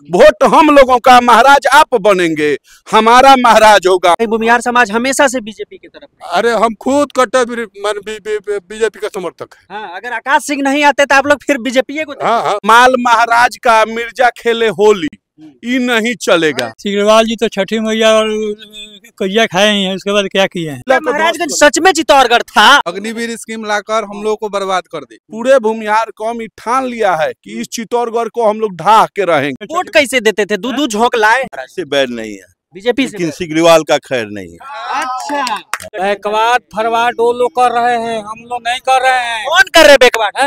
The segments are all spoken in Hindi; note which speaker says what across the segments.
Speaker 1: वोट हम लोगों का, महाराज आप बनेंगे, हमारा महाराज होगा।
Speaker 2: भूमिहार समाज हमेशा से बीजेपी की तरफ है।
Speaker 3: अरे हम खुद कट्टर बीजेपी का समर्थक है।
Speaker 2: हाँ, अगर आकाश सिंह नहीं आते तो आप लोग फिर बीजेपी को।
Speaker 3: हाँ।
Speaker 1: माल महाराज का मिर्जा खेले होली, ये नहीं चलेगा।
Speaker 4: सिग्रीवाल जी तो छठी मैया और कजिया खाए हैं, उसके बाद क्या किए हैं।
Speaker 2: महाराजगंज सच में चित्तौड़गढ़ था।
Speaker 5: अग्निवीर स्कीम लाकर हम लोग को बर्बाद कर दी।
Speaker 1: पूरे भूमिहार कौम ठान लिया है कि इस चित्तौड़गढ़ को हम लोग ढा के रहेंगे।
Speaker 2: वोट कैसे देते थे? दूध झोंक लाए।
Speaker 6: से बैर नहीं है
Speaker 2: बीजेपी से,
Speaker 6: लेकिन सिग्रीवाल का खैर नहीं है।
Speaker 2: अच्छा,
Speaker 4: बैकवाट फरवाट वो लोग कर रहे हैं, हम लोग नहीं कर रहे हैं।
Speaker 2: कौन कर रहे बैकवाट?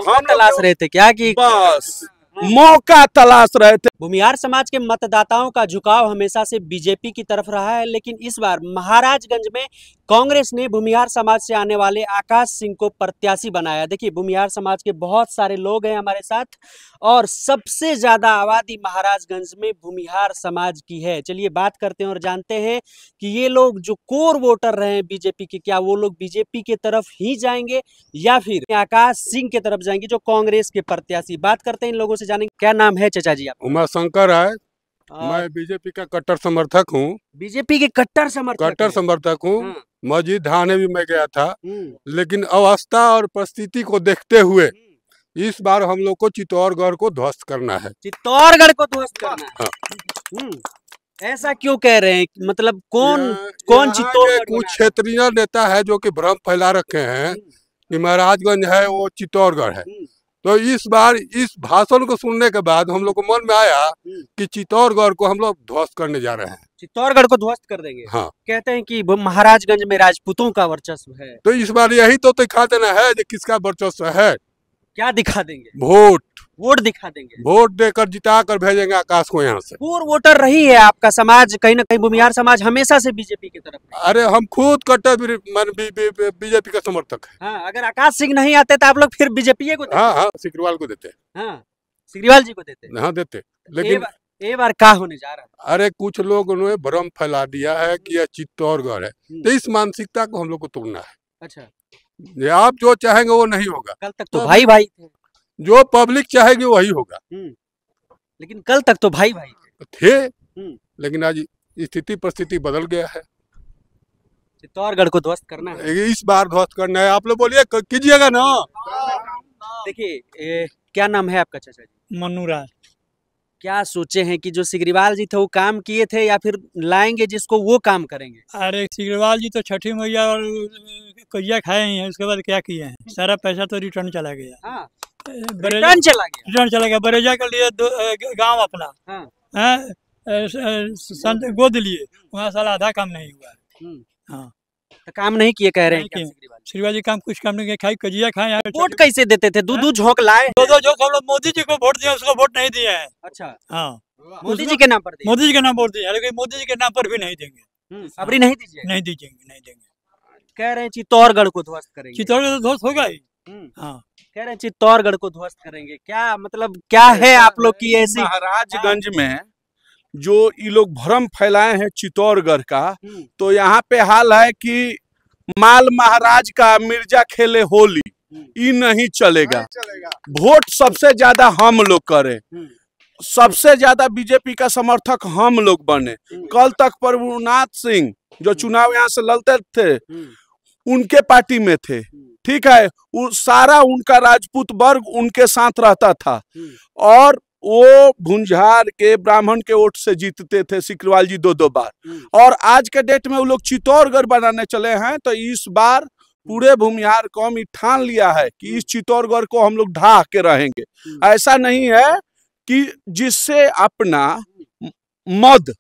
Speaker 2: हम तलाश रहे थे क्या कि
Speaker 1: बस मौका तलाश रहे थे।
Speaker 2: भूमिहार समाज के मतदाताओं का झुकाव हमेशा से बीजेपी की तरफ रहा है, लेकिन इस बार महाराजगंज में कांग्रेस ने भूमिहार समाज से आने वाले आकाश सिंह को प्रत्याशी बनाया। देखिए, भूमिहार समाज के बहुत सारे लोग हैं हमारे साथ और सबसे ज्यादा आबादी महाराजगंज में भूमिहार समाज की है। चलिए बात करते हैं और जानते हैं कि ये लोग जो कोर वोटर रहे हैं बीजेपी के, क्या वो लोग बीजेपी की तरफ ही जाएंगे या फिर आकाश सिंह की तरफ जाएंगे जो कांग्रेस के प्रत्याशी। बात करते हैं इन लोगों से, जानेंगे क्या नाम है चाचा जी आप?
Speaker 3: उमा शंकर है, मैं बीजेपी का कट्टर समर्थक हूँ।
Speaker 2: बीजेपी के कट्टर समर्थक
Speaker 3: हूँ। मस्जिद ढाने भी मैं गया था, लेकिन अवस्था और परिस्थिति को देखते हुए इस बार हम लोग को चित्तौड़गढ़ को ध्वस्त करना है।
Speaker 2: चित्तौड़गढ़ को ध्वस्त करना है। हाँ। ऐसा क्यों कह रहे हैं? मतलब कौन चित्तौड़गढ़?
Speaker 3: कुछ क्षेत्रीय नेता है जो कि भ्रम फैला रखे हैं कि महाराजगंज है वो चित्तौड़गढ़ है। तो इस बार इस भाषण को सुनने के बाद हम लोग को मन में आया कि चित्तौड़गढ़ को हम लोग ध्वस्त करने जा रहे हैं।
Speaker 2: चित्तौड़गढ़ को ध्वस्त कर देंगे।
Speaker 3: हाँ।
Speaker 2: कहते हैं कि महाराजगंज में राजपूतों का वर्चस्व है,
Speaker 3: तो इस बार यही तो दिखा देना है कि किसका वर्चस्व है।
Speaker 2: क्या दिखा देंगे?
Speaker 3: वोट
Speaker 2: दिखा देंगे।
Speaker 3: वोट देकर जिता कर भेजेंगे आकाश को यहाँ से।
Speaker 2: पूर्व वोटर रही है आपका समाज, कहीं ना कहीं भूमिहार समाज हमेशा से बीजेपी की तरफ है।
Speaker 3: अरे हम खुद कट्टर बीजेपी का समर्थक है।
Speaker 2: हाँ, अगर आकाश सिंह नहीं आते तो आप लोग फिर बीजेपी को।
Speaker 3: हाँ, सिग्रीवाल को देते।
Speaker 2: हाँ, सिग्रीवाल जी को देते।
Speaker 3: हाँ देते, लेकिन
Speaker 2: ये बार क्या होने जा रहा है?
Speaker 3: अरे कुछ लोग ने भ्रम फैला दिया है कि यह चित्तौड़गढ़ है, तो इस मानसिकता को हम लोग को तोड़ना है।
Speaker 2: अच्छा,
Speaker 3: आप जो चाहेंगे वो नहीं होगा।
Speaker 2: कल तक तो भाई भाई थे।
Speaker 3: जो पब्लिक चाहेगी वही होगा।
Speaker 2: लेकिन कल तक तो भाई भाई
Speaker 3: थे, लेकिन आज स्थिति परिस्थिति बदल गया है।
Speaker 2: चित्तौड़गढ़ को ध्वस्त करना है
Speaker 3: इस बार, ध्वस्त करना है। आप लोग बोलिए, कीजिएगा ना।
Speaker 2: देखिए, क्या नाम है आपका चाचा जी?
Speaker 4: मनुराज।
Speaker 2: क्या सोचे हैं कि जो सिग्रीवाल जी थे वो काम किए थे या फिर लाएंगे जिसको वो काम करेंगे?
Speaker 4: अरे सिग्रीवाल जी तो छठी मैया और कजिया खाए हैं, उसके बाद क्या किए हैं। सारा पैसा तो रिटर्न चला गया।
Speaker 2: हाँ, रिटर्न चला गया।
Speaker 4: बरेजा के लिए गांव अपना संत गोद लिए, वहाँ साला आधा काम नहीं हुआ। हाँ,
Speaker 2: तो काम नहीं किए कह रहे हैं।
Speaker 4: सिग्रीवाल जी कुछ काम नहीं किया, खाई कजिया खाए।
Speaker 2: वोट कैसे देते थे? दूध झोंक लाए।
Speaker 4: दो झोंक हम लोग मोदी जी को वोट दिए, उसको वोट नहीं दिए हैं।
Speaker 2: अच्छा,
Speaker 4: हाँ,
Speaker 2: मोदी जी के नाम पर दिए।
Speaker 4: मोदी जी के नाम वोट दिए, लेकिन मोदी जी के नाम पर भी नहीं देंगे।
Speaker 2: अभी नहीं दीजिए?
Speaker 4: नहीं देंगे।
Speaker 2: कह रहे हैं चित्तौड़गढ़ को ध्वस्त करेंगे।
Speaker 4: चित्तौड़गढ़ तो ध्वस्त होगा ही। हाँ,
Speaker 2: कह रहे हैं चित्तौड़गढ़ को ध्वस्त करेंगे। क्या मतलब क्या है आप लोग की ऐसी?
Speaker 1: महाराजगंज में जो ये लोग भ्रम फैलाए हैं चित्तौड़गढ़ का, तो यहाँ पे हाल है कि माल महाराज का मिर्जा खेले होली, ये नहीं चलेगा। वोट सबसे ज्यादा हम लोग करें, सबसे ज्यादा बीजेपी का समर्थक हम लोग बने। कल तक प्रभुनाथ सिंह जो चुनाव यहाँ से लड़ते थे उनके पार्टी में थे, ठीक है। सारा उनका राजपूत वर्ग उनके साथ रहता था और वो भूमिहार के ब्राह्मण के वोट से जीतते थे सिग्रीवाल जी 2-2 बार। और आज के डेट में वो लोग चित्तौड़गढ़ बनाने चले हैं, तो इस बार पूरे भूमिहार कौम ठान लिया है कि इस चित्तौड़गढ़ को हम लोग ढा के रहेंगे। ऐसा नहीं है कि जिससे अपना मद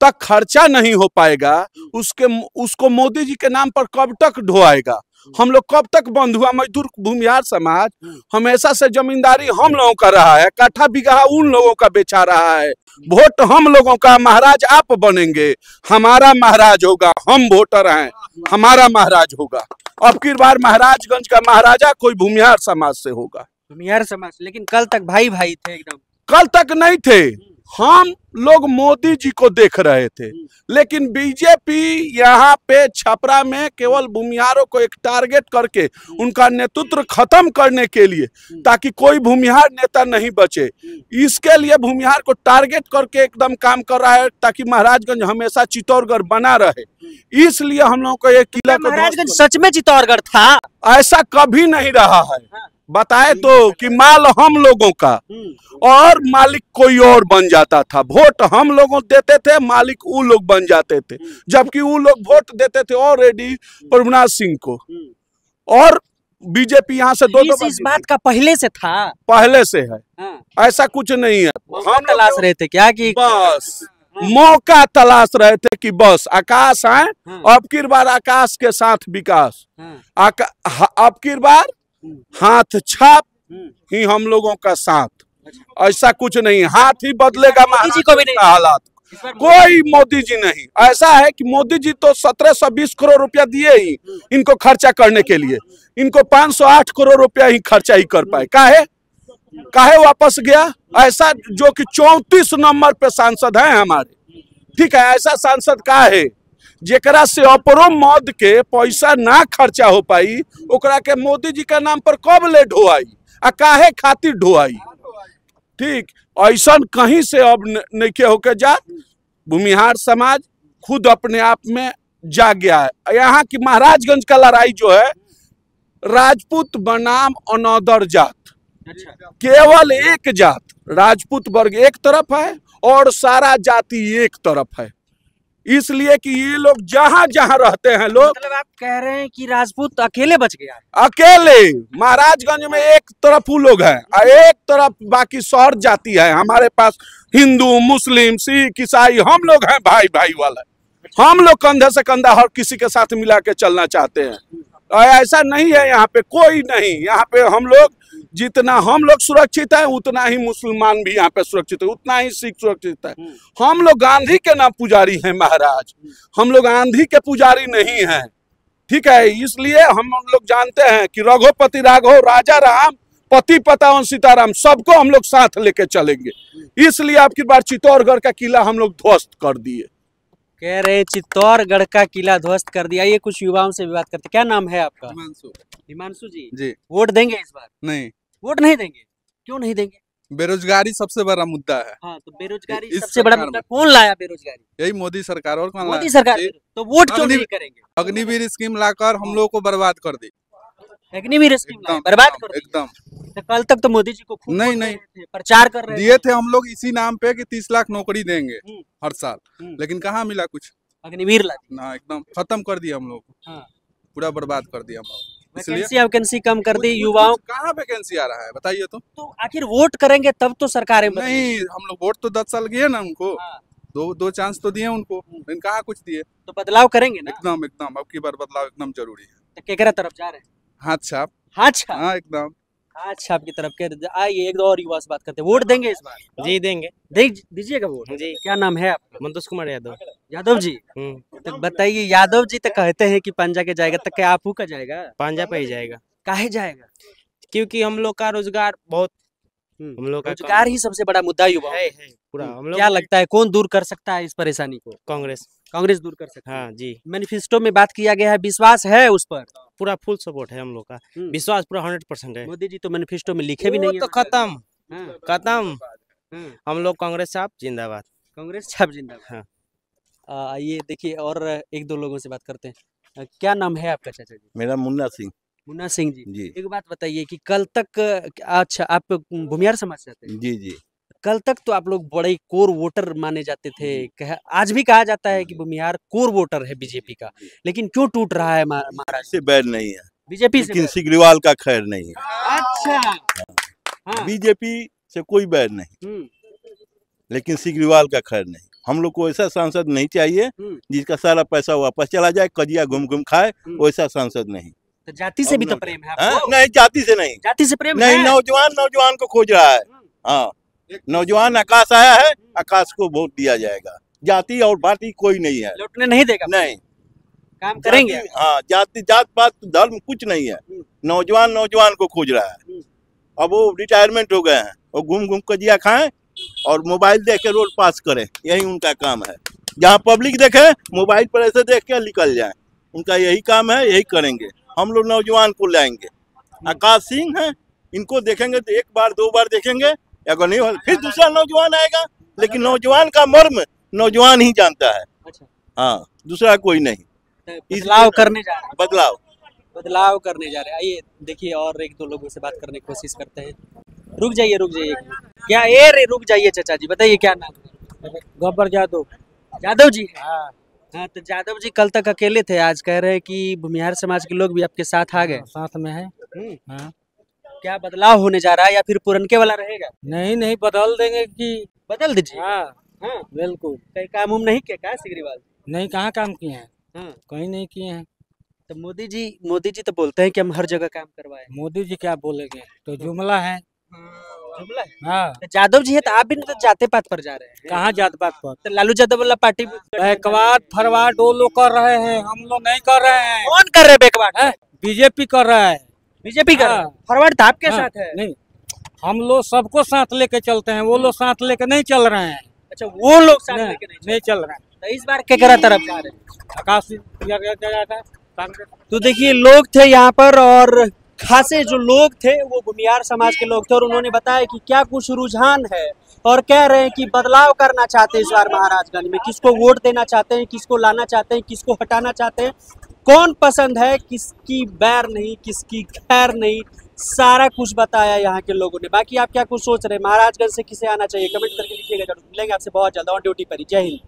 Speaker 1: तक खर्चा नहीं हो पाएगा उसको मोदी जी के नाम पर कब तक ढोएगा। हम लोग कब तक बंद हुआ? मजदूर भूमिहार समाज हमेशा से जमींदारी हम लोगों का रहा है, काठा बिगहा उन लोगों का बेचा रहा है। वोट हम लोगों का, महाराज आप बनेंगे, हमारा महाराज होगा। हम वोटर हैं, हमारा महाराज होगा। अब की बार महाराजगंज का महाराजा कोई भूमिहार समाज से होगा।
Speaker 2: भूमिहार समाज, लेकिन कल तक भाई भाई थे एकदम।
Speaker 1: कल तक नहीं थे, हम लोग मोदी जी को देख रहे थे, लेकिन बीजेपी यहाँ पे छपरा में केवल भूमिहारों को एक टारगेट करके उनका नेतृत्व खत्म करने के लिए, ताकि कोई भूमिहार नेता नहीं बचे, इसके लिए भूमिहार को टारगेट करके एकदम काम कर रहा है, ताकि महाराजगंज हमेशा चित्तौड़गढ़ बना रहे। इसलिए हम लोग को ये किला को
Speaker 2: महाराजगंज सच में चित्तौड़गढ़ था?
Speaker 1: ऐसा कभी नहीं रहा है। बताए तो कि माल हम लोगों का और मालिक कोई और बन जाता था। वोट हम लोगों देते थे, मालिक वो लोग बन जाते थे, जबकि वो लोग वोट देते थे ऑलरेडी प्रभुनाथ सिंह को, और बीजेपी यहाँ से दो
Speaker 2: इस बात का पहले से था?
Speaker 1: पहले से है। ऐसा कुछ नहीं है।
Speaker 2: हम तलाश रहे थे क्या कि
Speaker 1: बस मौका तलाश रहे थे कि बस आकाश आए, अब की बार आकाश के साथ विकास, अब की बार हाथ छाप ही हम लोगों का साथ। ऐसा कुछ नहीं, हाथ ही बदलेगा
Speaker 2: मोदी जी को भी नहीं
Speaker 1: हालात, कोई मोदी जी नहीं। ऐसा है कि मोदी जी तो 1720 करोड़ रुपया दिए ही इनको खर्चा करने के लिए, इनको 508 करोड़ रुपया ही खर्चा ही कर पाए। काहे वापस गया? ऐसा जो कि 34 नंबर पे सांसद हैं हमारे, ठीक है, ऐसा सांसद का है जेकरा से अपरो मद के पैसा ना खर्चा हो पाई, ओकरा के मोदी जी के नाम पर कब ले ढोआई आ काहे खातिर ढोआई? ठीक ऐसा कहीं से अब नहीं होके जा। भूमिहार समाज खुद अपने आप में जा गया है। यहाँ की महाराजगंज का लड़ाई जो है, राजपूत बनाम अनदर जात, केवल एक जात राजपूत वर्ग एक तरफ है और सारा जाति एक तरफ है, इसलिए कि ये लोग जहां जहां रहते हैं लोग।
Speaker 2: मतलब आप कह रहे हैं कि राजपूत अकेले बच गया?
Speaker 1: अकेले महाराजगंज में एक तरफ वो लोग हैं और एक तरफ बाकी शहर जाति है। हमारे पास हिंदू, मुस्लिम, सिख, ईसाई, हम लोग हैं भाई भाई वाला। हम लोग कंधे से कंधा हर किसी के साथ मिला के चलना चाहते हैं। ऐसा नहीं है यहाँ पे कोई नहीं, यहाँ पे हम लोग जितना हम लोग सुरक्षित है उतना ही मुसलमान भी यहाँ पे सुरक्षित है, उतना ही सिख सुरक्षित है। हम लोग गांधी के ना पुजारी हैं महाराज, हम लोग आंधी के पुजारी नहीं हैं, ठीक है। इसलिए हम लोग जानते हैं कि रघुपति राघव, राजा राम, पति पतावन सीताराम, सबको हम लोग साथ लेके चलेंगे। इसलिए आपकी बार चित्तौड़गढ़ का किला हम लोग ध्वस्त कर दिए।
Speaker 2: कह रहे चित्तौड़गढ़ का किला ध्वस्त कर दिया। ये कुछ युवाओं से भी बात करते। क्या नाम है आपका? हिमांशु जी। वोट देंगे इस बार?
Speaker 5: नहीं,
Speaker 2: वोट नहीं देंगे। क्यों नहीं देंगे?
Speaker 5: बेरोजगारी सबसे बड़ा मुद्दा है।
Speaker 2: हाँ, तो बेरोजगारी सबसे बड़ा मुद्दा कौन लाया? बेरोजगारी
Speaker 5: यही मोदी सरकार, और कौन लाया?
Speaker 2: मोदी सरकार। तो वोट क्यों नहीं करेंगे?
Speaker 5: अग्निवीर स्कीम लाकर हम लोग को बर्बाद कर दी।
Speaker 2: अग्निवीर स्कीम बर्बाद कर दी
Speaker 5: एकदम।
Speaker 2: तो कल तक तो मोदी जी को खूब
Speaker 5: नहीं
Speaker 2: प्रचार कर रहे
Speaker 5: दिए थे हम लोग इसी नाम पे कि 30 लाख नौकरी देंगे हर साल, लेकिन कहाँ मिला कुछ।
Speaker 2: अग्निवीर ला
Speaker 5: ना, एकदम खत्म कर दिया हम लोग को। हाँ। पूरा बर्बाद कर दिया हम लोग।
Speaker 2: वैकेंसी कम कर दी। युवाओं
Speaker 5: कहाँ वैकेंसी आ रहा है बताइए तो
Speaker 2: आखिर वोट करेंगे तब तो सरकारें
Speaker 5: नहीं। हम लोग वोट तो 10 साल दिए ना उनको। हाँ। दो चांस तो दिए उनको, लेकिन कहाँ कुछ दिए।
Speaker 2: तो बदलाव करेंगे ना?
Speaker 5: एकदम अब की बार बदलाव एकदम जरूरी है।
Speaker 2: तो केकरा तरफ जा रहे हैं?
Speaker 5: हाथ छाप।
Speaker 2: हाँ,
Speaker 5: एकदम
Speaker 2: हाथ छाप की तरफ के। आइए एक दो और युवा से बात करते हैं। वोट देंगे इस बार?
Speaker 7: जी देंगे।
Speaker 2: दीजिएगा वोट?
Speaker 7: जी।
Speaker 2: क्या नाम है आपका?
Speaker 7: मंतोष कुमार यादव।
Speaker 2: यादव जी। तो बताइए, यादव जी तो कहते हैं कि पंजा के जाएगा, तो क्या आपू का जाएगा?
Speaker 7: पंजा पे ही जाएगा।
Speaker 2: काहे जाएगा?
Speaker 7: क्योंकि हम लोग का रोजगार बहुत, हम लोग का
Speaker 2: रोजगार ही सबसे बड़ा मुद्दा युवा
Speaker 7: है पूरा। हम लोग
Speaker 2: क्या लगता है कौन दूर कर सकता है इस परेशानी को? कांग्रेस दूर कर सकती है।
Speaker 7: हाँ जी।
Speaker 2: मैनिफेस्टो में बात किया गया है, विश्वास है उस पर?
Speaker 7: पूरा फुल सपोर्ट है हम लोग का, विश्वास पूरा 100% है।
Speaker 2: मोदी जी तो मैनिफेस्टो में लिखे भी नहीं है।
Speaker 7: तो खत्म। हम लोग कांग्रेस छाप जिंदाबाद।
Speaker 2: कांग्रेस छाप जिंदाबाद। हाँ। आइए देखिए और एक दो लोगों से बात करते हैं। क्या नाम है आपका चाचा जी?
Speaker 6: मेरा मुन्ना सिंह।
Speaker 2: मुन्ना सिंह जी। एक बात बताइए कि कल तक, अच्छा आप भूमिहार समाज से आते हैं?
Speaker 6: जी।
Speaker 2: कल तक तो आप लोग बड़े कोर वोटर माने जाते थे। आज भी कहा जाता है कि भूमिहार कोर वोटर है बीजेपी का, लेकिन क्यों टूट रहा है महाराष्ट्र
Speaker 6: से? बैर नहीं है
Speaker 2: बीजेपी से,
Speaker 6: लेकिन सिग्रीवाल का खैर नहीं है।
Speaker 2: अच्छा।
Speaker 6: बीजेपी से कोई बैर नहीं, लेकिन सिग्रीवाल का खैर नहीं। हम लोग को ऐसा सांसद नहीं चाहिए जिसका सारा पैसा वापस चला जाए, कजिया घूम घूम खाए, वैसा सांसद नहीं।
Speaker 2: तो जाति से भी तो प्रेम है आपको?
Speaker 6: नहीं, जाति से नहीं।
Speaker 2: जाति से प्रेम
Speaker 6: नहीं, नौजवान को खोज रहा है। हाँ, नौजवान आकाश आया है, आकाश को वोट दिया जाएगा। जाति और पार्टी कोई नहीं है।
Speaker 2: लौटने नहीं देगा?
Speaker 6: नहीं,
Speaker 2: काम करेंगे।
Speaker 6: हाँ, जात पात धर्म कुछ नहीं है। नौजवान को खोज रहा है। अब वो रिटायरमेंट हो गए हैं और घूम घूम कजिया खाएं, और मोबाइल देख के रोड पास करें, यही उनका काम है। जहाँ पब्लिक देखे मोबाइल पर ऐसे देख के निकल जाए, उनका यही काम है, यही करेंगे। हम लोग नौजवान को लाएंगे, आकाश सिंह है, इनको देखेंगे तो एक बार दो बार देखेंगे, अगर नहीं हो फिर दूसरा नौजवान आएगा। लेकिन नौजवान का मर्म नौजवान ही जानता है।
Speaker 2: अच्छा,
Speaker 6: हाँ, दूसरा कोई नहीं।
Speaker 2: बदलाव करने जा रहे हैं,
Speaker 6: बदलाव
Speaker 2: करने जा रहे हैं। आइए देखिए और एक दो लोगों से बात करने की कोशिश करते हैं। रुक जाइए क्या रुक जाइए चाचा जी, बताइए क्या नाम है?
Speaker 7: गब्बर यादव।
Speaker 2: यादव जी। हाँ, तो यादव जी कल तक अकेले थे, आज कह रहे हैं कि भूमिहार समाज के लोग भी आपके साथ आ गए।
Speaker 7: साथ में है। हाँ।
Speaker 2: क्या बदलाव होने जा रहा है या फिर पुरनके वाला रहेगा?
Speaker 7: नहीं बदल देंगे कि
Speaker 2: बदल दीजिए।
Speaker 7: हाँ
Speaker 2: हाँ,
Speaker 7: बिल्कुल।
Speaker 2: कहीं काम उम नहीं किया क्या सिगरीवाल?
Speaker 7: नहीं, कहाँ काम किए हैं?
Speaker 2: हाँ,
Speaker 7: कहीं नहीं किए हैं।
Speaker 2: तो मोदी जी तो बोलते हैं कि हम हर जगह काम करवाए।
Speaker 7: मोदी जी क्या बोलेंगे, तो जुमला है।
Speaker 2: जुमला है।
Speaker 7: हाँ,
Speaker 2: तो यादव जी है तो आप भी तो जाते पात पर जा रहे हैं।
Speaker 7: कहाँ जात पात पर?
Speaker 2: तो लालू यादव वाला पार्टी
Speaker 7: बैकवाद फरवाद वो लोग कर रहे हैं, हम लोग नहीं कर रहे हैं।
Speaker 2: कौन कर रहे हैं बैकवर्ड?
Speaker 7: बीजेपी कर रहा है।
Speaker 2: बीजेपी कर रहा है। फॉरवर्ड तो आपके साथ है।
Speaker 7: नहीं, हम लोग सबको साथ लेके चलते हैं, वो लोग साथ लेके नहीं चल रहे हैं।
Speaker 2: अच्छा, वो लोग साथ लेके
Speaker 7: नहीं चल रहे हैं।
Speaker 2: तो इस बार केकरा तरफ जा रहे हैं?
Speaker 7: आकाश कांग्रेस।
Speaker 2: तो देखिए लोग थे यहाँ पर और खासे जो लोग थे वो भूमिहार समाज के लोग थे और उन्होंने बताया कि क्या कुछ रुझान है और कह रहे हैं कि बदलाव करना चाहते हैं इस बार महाराजगंज में, किसको वोट देना चाहते हैं, किसको लाना चाहते हैं, किसको हटाना चाहते हैं, कौन पसंद है, किसकी बैर नहीं, किसकी खैर नहीं, सारा कुछ बताया यहाँ के लोगों ने। बाकी आप क्या कुछ सोच रहे हैं, महाराजगंज से किसे आना चाहिए, कमेंट करके लिखिएगा जरूर। मिलेंगे आपसे बहुत जल्द ऑन ड्यूटी पर ही। जय हिंद।